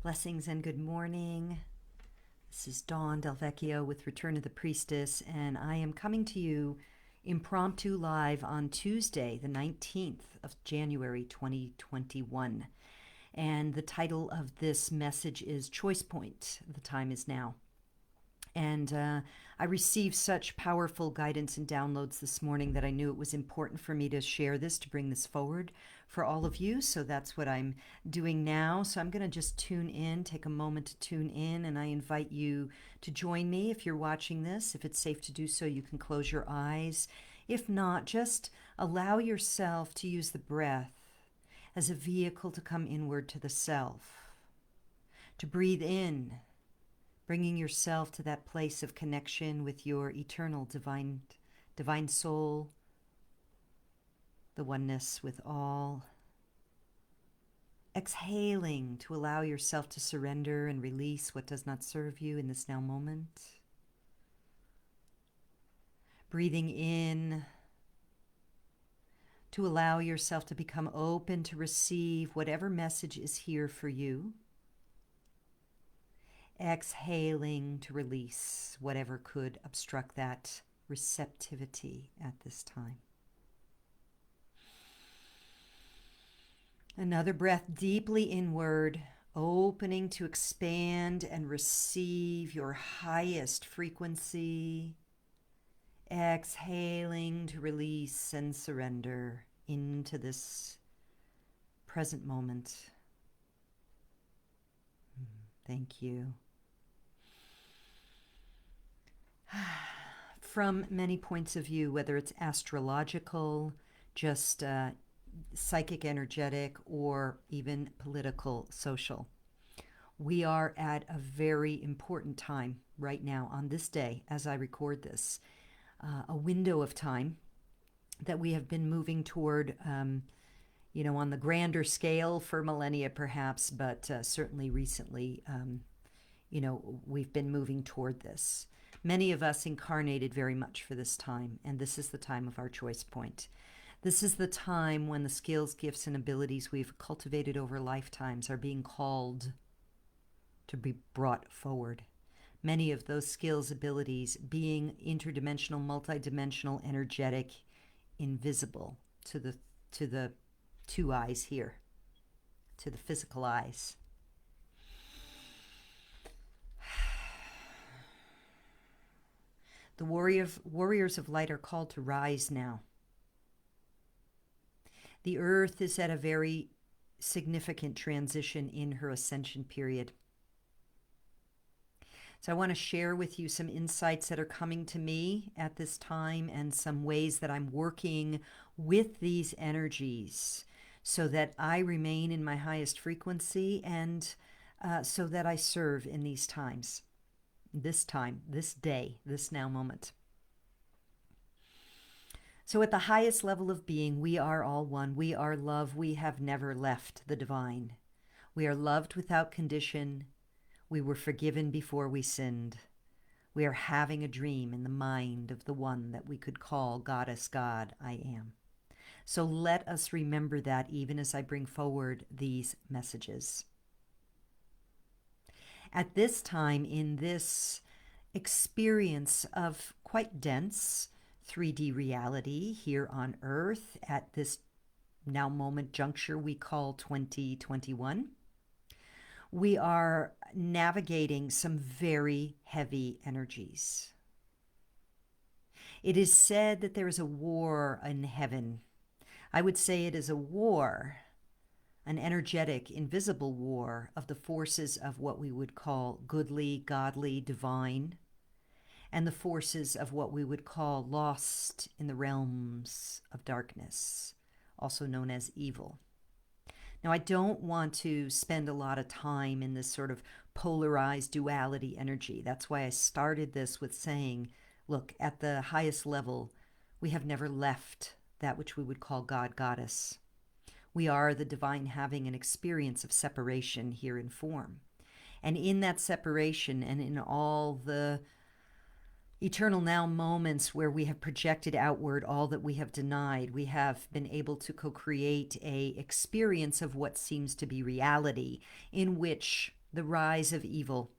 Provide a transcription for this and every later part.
Blessings and good morning. This is Dawn Del Vecchio with Return of the Priestess, and I am coming to you impromptu live on Tuesday, the 19th of January 2021. And the title of this message is Choice Point. The time is now. And I received such powerful guidance and downloads this morning that I knew it was important for me to share this, to bring this forward for all of you. So that's what I'm doing now. So I'm going to just tune in, take a moment to tune in, and I invite you to join me if you're watching this. If it's safe to do so, you can close your eyes. If not, just allow yourself to use the breath as a vehicle to come inward to the self, to breathe in, bringing yourself to that place of connection with your eternal divine soul, the oneness with all. Exhaling to allow yourself to surrender and release what does not serve you in this now moment. Breathing in to allow yourself to become open to receive whatever message is here for you. Exhaling to release whatever could obstruct that receptivity at this time. Another breath deeply inward, opening to expand and receive your highest frequency. Exhaling to release and surrender into this present moment. Thank you. From many points of view, whether it's astrological, just psychic, energetic, or even political, social, we are at a very important time right now on this day as I record this, a window of time that we have been moving toward, on the grander scale for millennia perhaps, but certainly recently, we've been moving toward this. Many of us incarnated very much for this time, and this is the time of our choice point. This is the time when the skills, gifts, and abilities we've cultivated over lifetimes are being called to be brought forward. Many of those skills, abilities being interdimensional, multidimensional, energetic, invisible to the two eyes here, to the physical eyes. The warriors of light are called to rise now. The earth is at a very significant transition in her ascension period. So I want to share with you some insights that are coming to me at this time and some ways that I'm working with these energies so that I remain in my highest frequency and so that I serve in these times. This time, this day, this now moment. So at the highest level of being, we are all one. We are love. We have never left the divine. We are loved without condition. We were forgiven before we sinned. We are having a dream in the mind of the one that we could call Goddess, God, I am. So let us remember that even as I bring forward these messages. At this time, in this experience of quite dense 3D reality here on Earth, at this now moment juncture we call 2021, we are navigating some very heavy energies. It is said that there is a war in heaven. I would say it is a war, an energetic, invisible war of the forces of what we would call goodly, godly, divine, and the forces of what we would call lost in the realms of darkness, also known as evil. Now, I don't want to spend a lot of time in this sort of polarized duality energy. That's why I started this with saying, look, at the highest level, we have never left that which we would call God, Goddess. We are the divine having an experience of separation here in form. And in that separation and in all the eternal now moments where we have projected outward all that we have denied, we have been able to co-create a experience of what seems to be reality, in which The rise of evil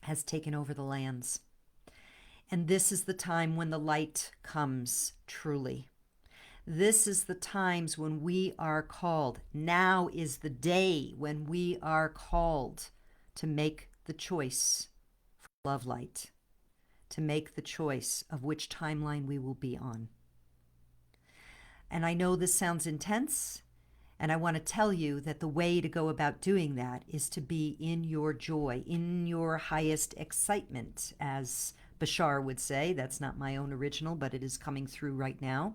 has taken over the lands. And this is the time when the light comes truly. This is the times when we are called. Now is the day when we are called to make the choice for love light, to make the choice of which timeline we will be on. And I know this sounds intense, and I want to tell you that the way to go about doing that is to be in your joy, in your highest excitement, as Bashar would say. That's not my own original, but it is coming through right now.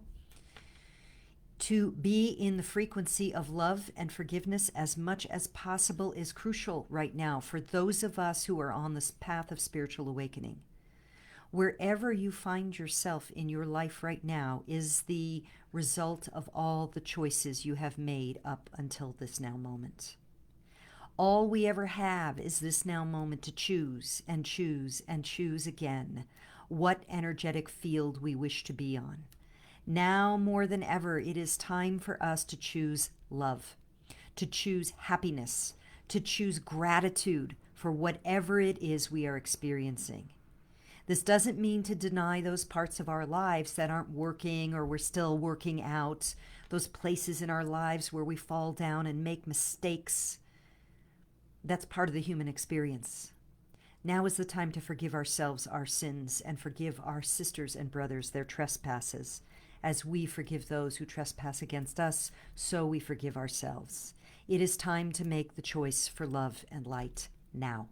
To be in the frequency of love and forgiveness as much as possible is crucial right now for those of us who are on this path of spiritual awakening. Wherever you find yourself in your life right now is the result of all the choices you have made up until this now moment. All we ever have is this now moment to choose and choose and choose again what energetic field we wish to be on. Now more than ever, it is time for us to choose love, to choose happiness, to choose gratitude for whatever it is we are experiencing. This doesn't mean to deny those parts of our lives that aren't working or we're still working out, those places in our lives where we fall down and make mistakes. That's part of the human experience. Now is the time to forgive ourselves our sins and forgive our sisters and brothers their trespasses. As we forgive those who trespass against us, so we forgive ourselves. It is time to make the choice for love and light now.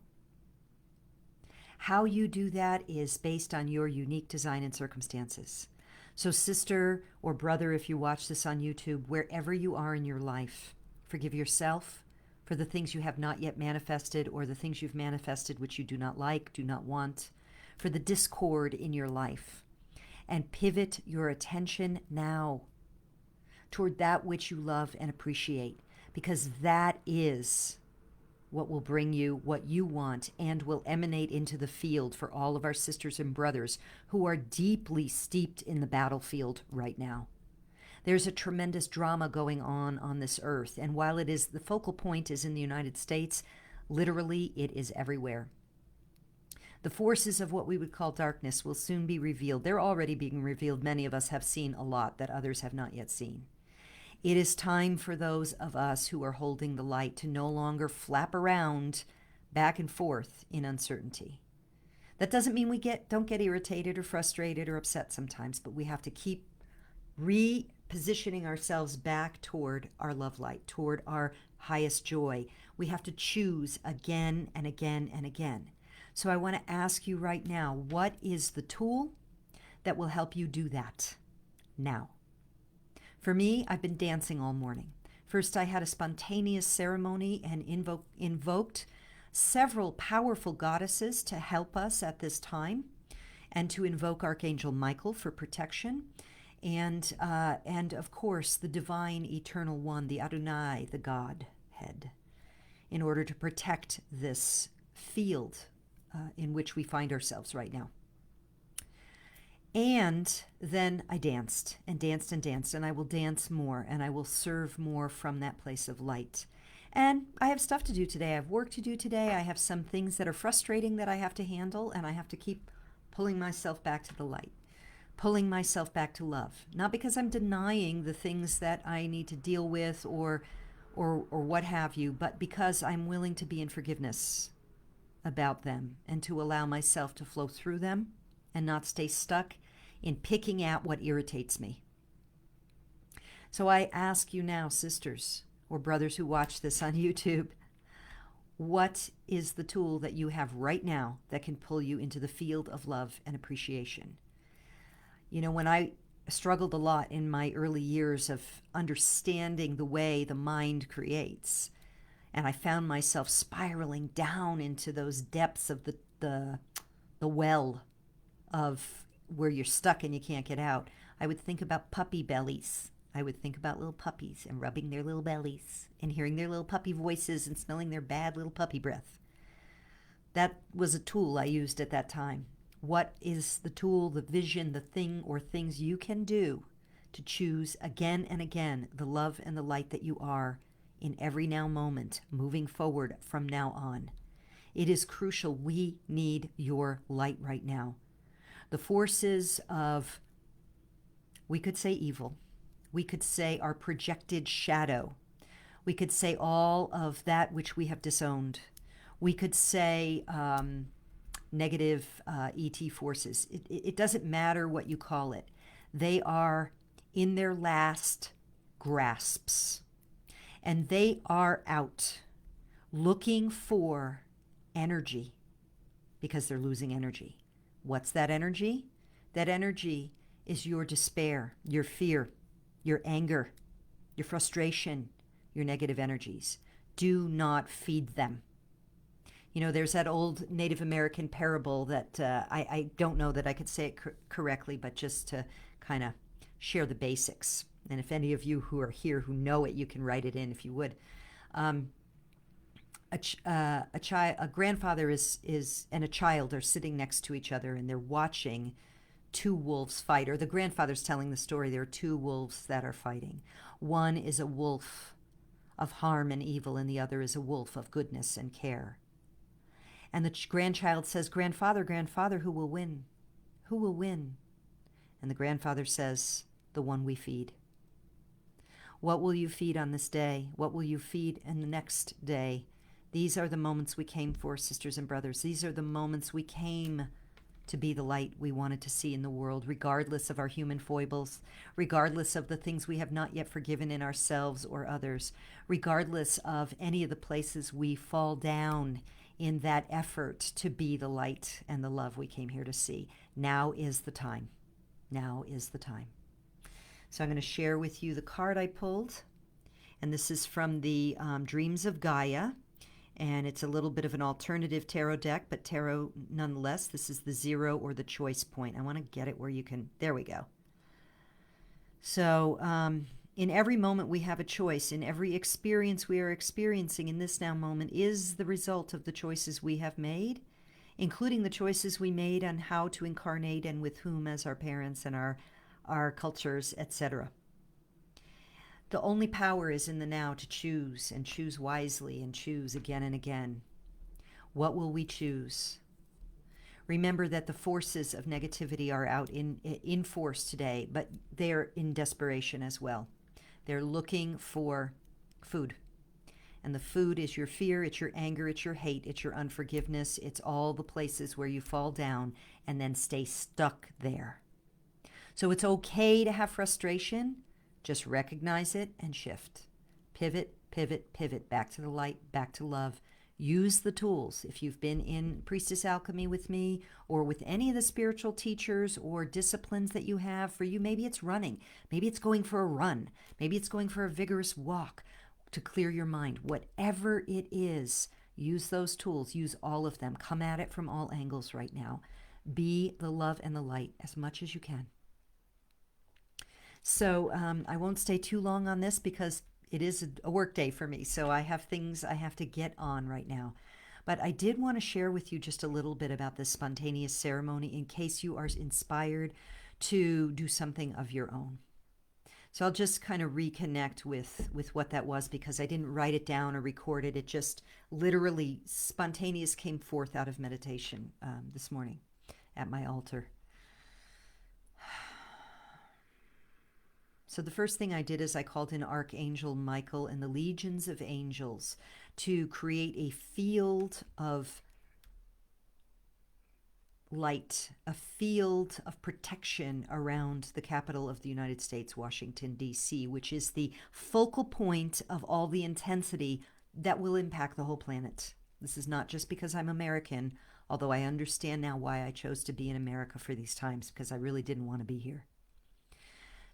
How you do that is based on your unique design and circumstances. So sister or brother, if you watch this on YouTube, wherever you are in your life, forgive yourself for the things you have not yet manifested or the things you've manifested which you do not like, do not want, for the discord in your life. And pivot your attention now toward that which you love and appreciate, because that is what will bring you what you want and will emanate into the field for all of our sisters and brothers who are deeply steeped in the battlefield right now. There's a tremendous drama going on this earth, and while it is the focal point is in the United States, literally it is everywhere. The forces of what we would call darkness will soon be revealed. They're already being revealed. Many of us have seen a lot that others have not yet seen. It is time for those of us who are holding the light to no longer flap around back and forth in uncertainty. That doesn't mean we don't get irritated or frustrated or upset sometimes, but we have to keep repositioning ourselves back toward our love light, toward our highest joy. We have to choose again and again and again. So I want to ask you right now, what is the tool that will help you do that now? For me, I've been dancing all morning. First, I had a spontaneous ceremony and invoked several powerful goddesses to help us at this time and to invoke Archangel Michael for protection. And of course, the divine eternal one, the Adonai, the Godhead, in order to protect this field in which we find ourselves right now. And then I danced and danced and danced, and I will dance more, and I will serve more from that place of light. And I have stuff to do today. I have work to do today. I have some things that are frustrating that I have to handle, and I have to keep pulling myself back to the light, pulling myself back to love. Not because I'm denying the things that I need to deal with or what have you, but because I'm willing to be in forgiveness about them and to allow myself to flow through them and not stay stuck in picking at what irritates me. So I ask you now, sisters or brothers who watch this on YouTube, what is the tool that you have right now that can pull you into the field of love and appreciation? You know, when I struggled a lot in my early years of understanding the way the mind creates, and I found myself spiraling down into those depths of the well of where you're stuck and you can't get out, I would think about puppy bellies. I would think about little puppies and rubbing their little bellies and hearing their little puppy voices and smelling their bad little puppy breath. That was a tool I used at that time. What is the tool, the vision, the thing or things you can do to choose again and again the love and the light that you are in every now moment, moving forward from now on. It is crucial. We need your light right now. The forces of, we could say evil, we could say our projected shadow, we could say all of that which we have disowned, we could say negative ET forces. It doesn't matter what you call it. They are in their last grasps, and they are out looking for energy because they're losing energy. What's that energy? That energy is your despair, your fear, your anger, your frustration, your negative energies. Do not feed them. You know, there's that old Native American parable that I don't know that I could say it correctly, but just to kind of share the basics. And if any of you who are here who know it, you can write it in if you would. A grandfather is and a child are sitting next to each other, and they're watching two wolves fight. Or the grandfather's telling the story. There are two wolves that are fighting. One is a wolf of harm and evil, and the other is a wolf of goodness and care. And the grandchild says, "Grandfather, grandfather, who will win? Who will win?" And the grandfather says, "The one we feed." What will you feed on this day? What will you feed in the next day? These are the moments we came for, sisters and brothers. These are the moments we came to be the light we wanted to see in the world, regardless of our human foibles, regardless of the things we have not yet forgiven in ourselves or others, regardless of any of the places we fall down in that effort to be the light and the love we came here to see. Now is the time. Now is the time. So I'm going to share with you the card I pulled, and this is from the Dreams of Gaia, and it's a little bit of an alternative tarot deck, but tarot nonetheless. This is the 0 or the choice point. I want to get it where you can, there we go. So in every moment we have a choice. In every experience we are experiencing in this now moment is the result of the choices we have made, including the choices we made on how to incarnate and with whom as our parents and our cultures, etc. The only power is in the now to choose, and choose wisely, and choose again and again. What will we choose? Remember that the forces of negativity are out in force today, but they're in desperation as well. They're looking for food. And the food is your fear, it's your anger, it's your hate, it's your unforgiveness, it's all the places where you fall down and then stay stuck there. So it's okay to have frustration. Just recognize it and shift. Pivot, pivot, pivot. Back to the light, back to love. Use the tools. If you've been in Priestess Alchemy with me or with any of the spiritual teachers or disciplines that you have, for you, maybe it's running. Maybe it's going for a run. Maybe it's going for a vigorous walk to clear your mind. Whatever it is, use those tools. Use all of them. Come at it from all angles right now. Be the love and the light as much as you can. So I won't stay too long on this because it is a work day for me. So I have things I have to get on right now. But I did want to share with you just a little bit about this spontaneous ceremony in case you are inspired to do something of your own. So I'll just kind of reconnect with what that was because I didn't write it down or record it. It just literally spontaneous came forth out of meditation this morning at my altar. So the first thing I did is I called in Archangel Michael and the legions of angels to create a field of light, a field of protection around the capital of the United States, Washington, D.C., which is the focal point of all the intensity that will impact the whole planet. This is not just because I'm American, although I understand now why I chose to be in America for these times, because I really didn't want to be here.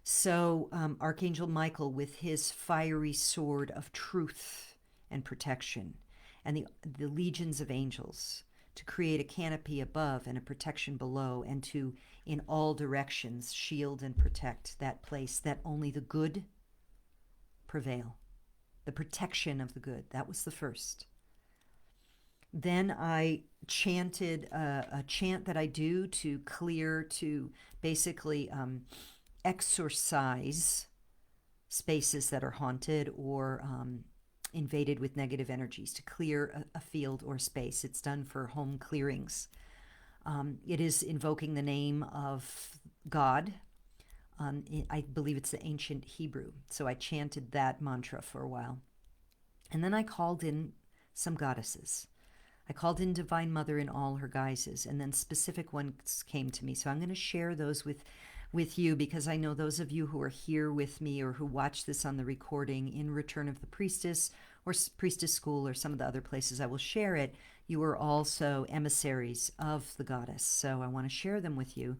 So Archangel Michael with his fiery sword of truth and protection, and the legions of angels to create a canopy above and a protection below, and to, in all directions, shield and protect that place that only the good prevail. The protection of the good. That was the first. Then I chanted a chant that I do to clear, to basically exorcise spaces that are haunted or invaded with negative energies, to clear a field or space. It's done for home clearings. It is invoking the name of God. I believe it's the ancient Hebrew. So I chanted that mantra for a while. And then I called in some goddesses. I called in Divine Mother in all her guises, and then specific ones came to me. So I'm going to share those with you, because I know those of you who are here with me or who watch this on the recording in Return of the Priestess or Priestess School or some of the other places I will share it, you are also emissaries of the goddess. So I want to share them with you,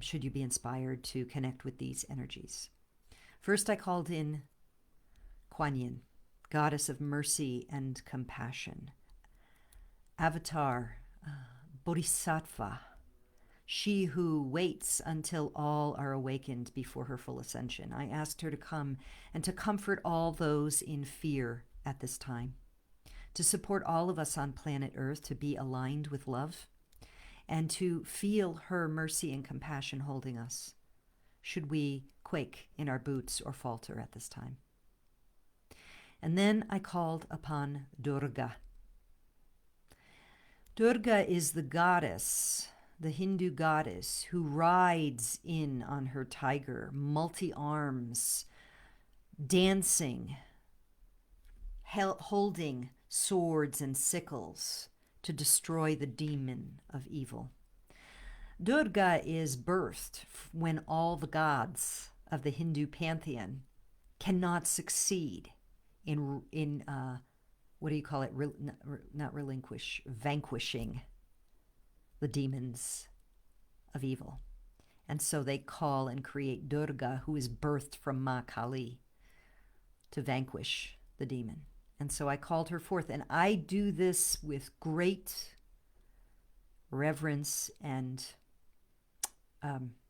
should you be inspired to connect with these energies. First, I called in Kuan Yin, goddess of mercy and compassion. Avatar, Bodhisattva, she who waits until all are awakened before her full ascension. I asked her to come and to comfort all those in fear at this time, to support all of us on planet Earth to be aligned with love, and to feel her mercy and compassion holding us, should we quake in our boots or falter at this time. And then I called upon Durga. Durga is the goddess, the Hindu goddess, who rides in on her tiger, multi-arms, dancing, holding swords and sickles to destroy the demon of evil. Durga is birthed when all the gods of the Hindu pantheon cannot succeed in what do you call it? Not relinquish, vanquishing the demons of evil. And so they call and create Durga, who is birthed from Ma Kali, to vanquish the demon. And so I called her forth. And I do this with great reverence and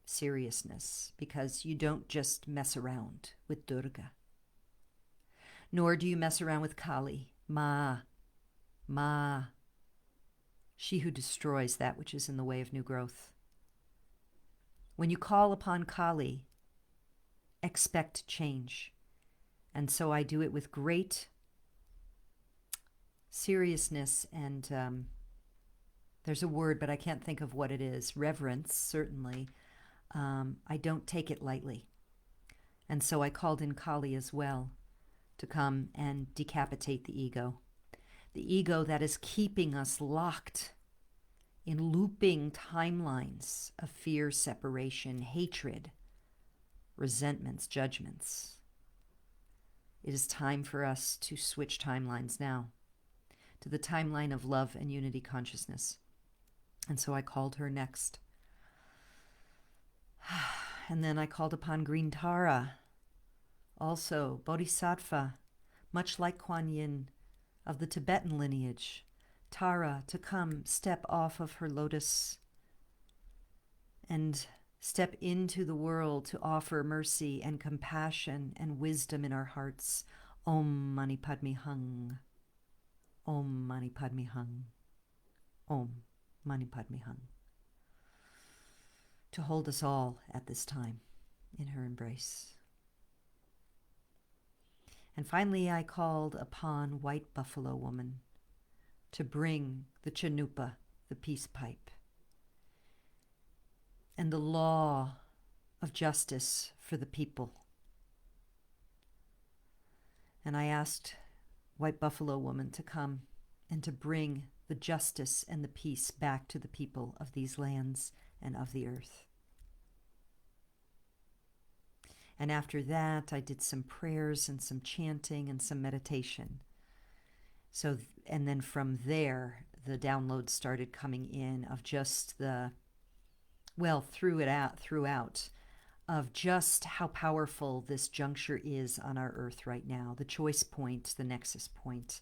seriousness, because you don't just mess around with Durga. Nor do you mess around with Kali. Ma, she who destroys that which is in the way of new growth. When you call upon Kali, expect change. And so I do it with great seriousness and there's a word, but I can't think of what it is. Reverence, certainly. I don't take it lightly. And so I called in Kali as well, to come and decapitate the ego that is keeping us locked in looping timelines of fear, separation, hatred, resentments, judgments. It is time for us to switch timelines now to the timeline of love and unity consciousness. And so I called her next. And then I called upon Green Tara, also Bodhisattva, much like Kuan Yin of the Tibetan lineage. Tara, to come step off of her lotus and step into the world to offer mercy and compassion and wisdom in our hearts. Om Mani Padme Hung. Om Mani Padme Hung. Om Mani Padme Hung. To hold us all at this time in her embrace. And finally, I called upon White Buffalo Woman to bring the Chanupa, the peace pipe, and the law of justice for the people. And I asked White Buffalo Woman to come and to bring the justice and the peace back to the people of these lands and of the earth. And after that, I did some prayers and some chanting and some meditation. So, and then from there, the downloads started coming in of just throughout, of just how powerful this juncture is on our earth right now, the choice point, the nexus point.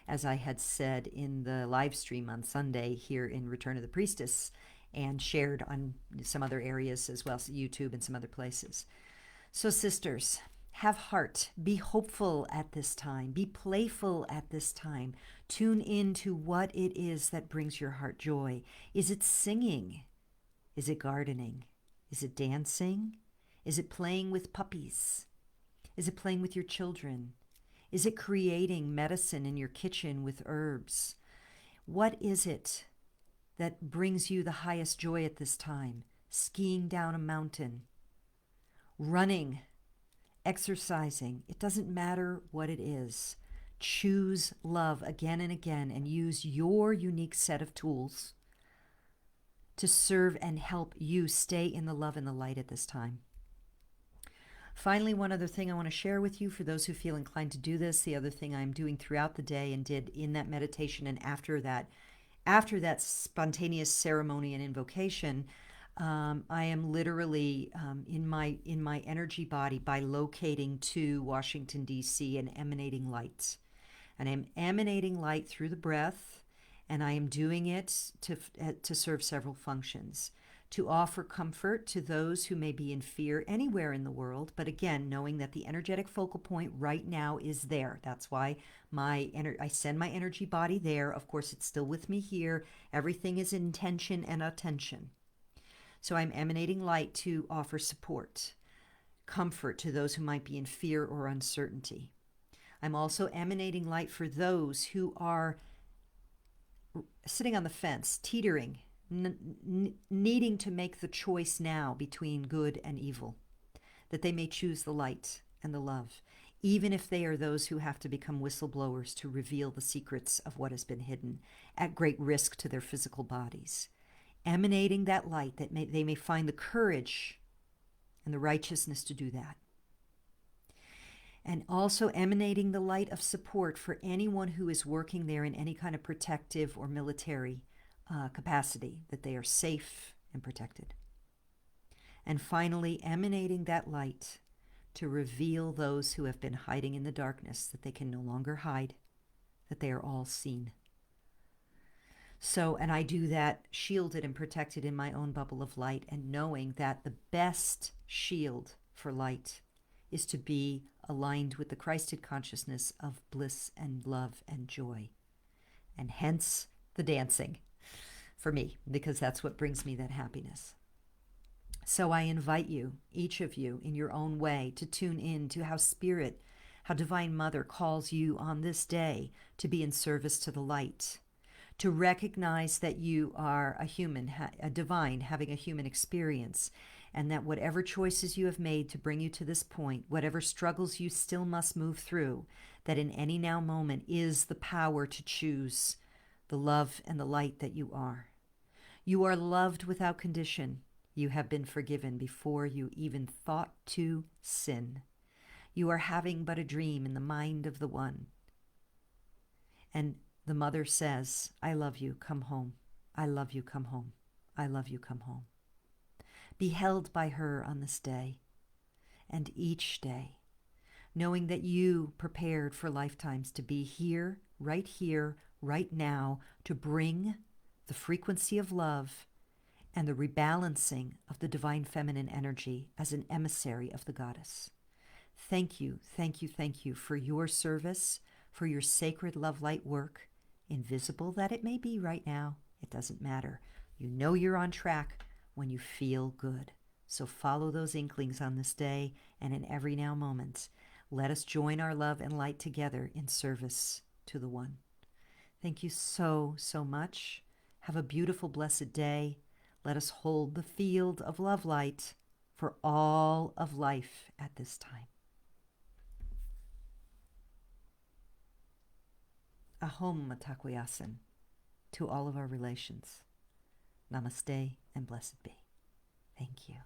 As I had said in the live stream on Sunday here in Return of the Priestess, and shared on some other areas as well, so YouTube and some other places. So sisters, have heart, be hopeful at this time, be playful at this time. Tune in to what it is that brings your heart joy. Is it singing? Is it gardening? Is it dancing? Is it playing with puppies? Is it playing with your children? Is it creating medicine in your kitchen with herbs? What is it that brings you the highest joy at this time? Skiing down a mountain, running, exercising. It doesn't matter what it is. Choose love again and again and use your unique set of tools to serve and help you stay in the love and the light at this time. Finally, one other thing I want to share with you for those who feel inclined to do this, the other thing I'm doing throughout the day and did in that meditation and after that spontaneous ceremony and invocation, I am literally in my energy body by locating to Washington, D.C. and emanating light. And I'm emanating light through the breath, and I am doing it to serve several functions. To offer comfort to those who may be in fear anywhere in the world, but again, knowing that the energetic focal point right now is there. That's why I send my energy body there. Of course, it's still with me here. Everything is intention and attention. So I'm emanating light to offer support, comfort to those who might be in fear or uncertainty. I'm also emanating light for those who are sitting on the fence, teetering, needing to make the choice now between good and evil, that they may choose the light and the love, even if they are those who have to become whistleblowers to reveal the secrets of what has been hidden at great risk to their physical bodies. Emanating that light that they may find the courage and the righteousness to do that. And also emanating the light of support for anyone who is working there in any kind of protective or military capacity, that they are safe and protected. And finally, emanating that light to reveal those who have been hiding in the darkness, that they can no longer hide, that they are all seen. So, and I do that shielded and protected in my own bubble of light, and knowing that the best shield for light is to be aligned with the Christed consciousness of bliss and love and joy. And hence the dancing for me, because that's what brings me that happiness. So I invite you, each of you, in your own way, to tune in to how Spirit, how Divine Mother calls you on this day to be in service to the light, to recognize that you are a human, a divine, having a human experience, and that whatever choices you have made to bring you to this point, whatever struggles you still must move through, that in any now moment is the power to choose the love and the light that you are. You are loved without condition. You have been forgiven before you even thought to sin. You are having but a dream in the mind of the One. And the Mother says, I love you, come home. I love you, come home. I love you, come home. Be held by her on this day and each day, knowing that you prepared for lifetimes to be here, right now, to bring the frequency of love and the rebalancing of the divine feminine energy as an emissary of the goddess. Thank you, thank you, thank you for your service, for your sacred love light work, invisible that it may be right now. It doesn't matter. You know you're on track when you feel good. So follow those inklings on this day and in every now moment. Let us join our love and light together in service to the One. Thank you so, so much. Have a beautiful, blessed day. Let us hold the field of love light for all of life at this time. Ahom Mitakuye to all of our relations. Namaste and blessed be. Thank you.